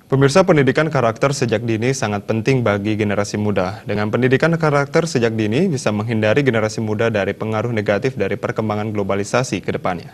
Pemirsa, pendidikan karakter sejak dini sangat penting bagi generasi muda. Dengan pendidikan karakter sejak dini bisa menghindari generasi muda dari pengaruh negatif dari perkembangan globalisasi ke depannya.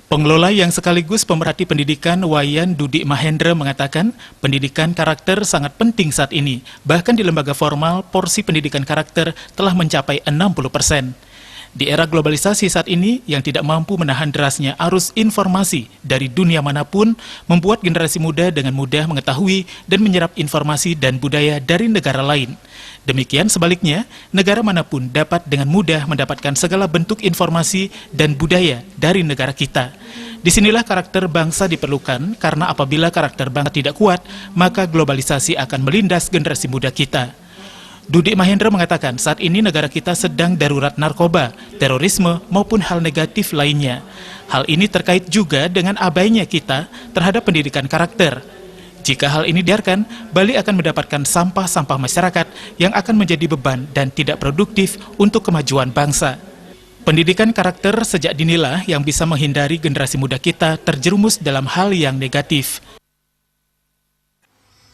Pengelola yang sekaligus pemerhati pendidikan Wayan Dudik Mahendra mengatakan pendidikan karakter sangat penting saat ini. Bahkan di lembaga formal, porsi pendidikan karakter telah mencapai 60%. Di era globalisasi saat ini yang tidak mampu menahan derasnya arus informasi dari dunia manapun, membuat generasi muda dengan mudah mengetahui dan menyerap informasi dan budaya dari negara lain. Demikian sebaliknya, negara manapun dapat dengan mudah mendapatkan segala bentuk informasi dan budaya dari negara kita. Disinilah karakter bangsa diperlukan, karena apabila karakter bangsa tidak kuat, maka globalisasi akan melindas generasi muda kita. Dudik Mahendra mengatakan saat ini negara kita sedang darurat narkoba, terorisme, maupun hal negatif lainnya. Hal ini terkait juga dengan abainya kita terhadap pendidikan karakter. Jika hal ini dibiarkan, Bali akan mendapatkan sampah-sampah masyarakat yang akan menjadi beban dan tidak produktif untuk kemajuan bangsa. Pendidikan karakter sejak dinilah yang bisa menghindari generasi muda kita terjerumus dalam hal yang negatif.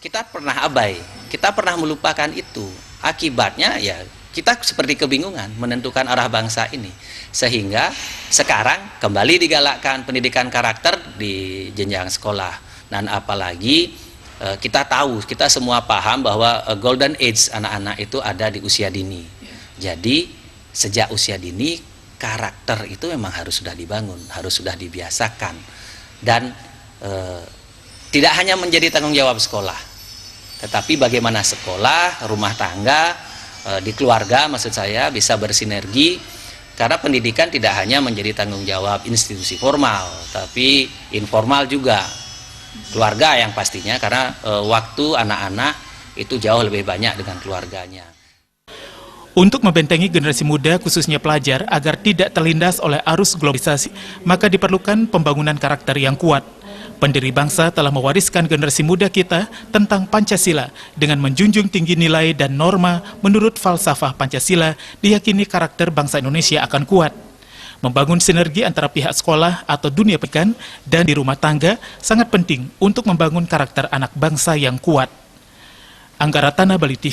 Kita pernah abai, kita pernah melupakan itu. Akibatnya ya kita seperti kebingungan menentukan arah bangsa ini. Sehingga sekarang kembali digalakkan pendidikan karakter di jenjang sekolah. Dan apalagi kita tahu, kita semua paham bahwa golden age anak-anak itu ada di usia dini. Jadi sejak usia dini karakter itu memang harus sudah dibangun, harus sudah dibiasakan. Dan tidak hanya menjadi tanggung jawab sekolah, tetapi bagaimana sekolah, rumah tangga, di keluarga maksud saya bisa bersinergi, karena pendidikan tidak hanya menjadi tanggung jawab institusi formal, tapi informal juga. Keluarga yang pastinya, karena waktu anak-anak itu jauh lebih banyak dengan keluarganya. Untuk membentengi generasi muda, khususnya pelajar, agar tidak terlindas oleh arus globalisasi, maka diperlukan pembangunan karakter yang kuat. Pendiri bangsa telah mewariskan generasi muda kita tentang Pancasila dengan menjunjung tinggi nilai dan norma. Menurut falsafah Pancasila, diyakini karakter bangsa Indonesia akan kuat. Membangun sinergi antara pihak sekolah atau dunia pendidikan dan di rumah tangga sangat penting untuk membangun karakter anak bangsa yang kuat. Anggaratana, Bali TV.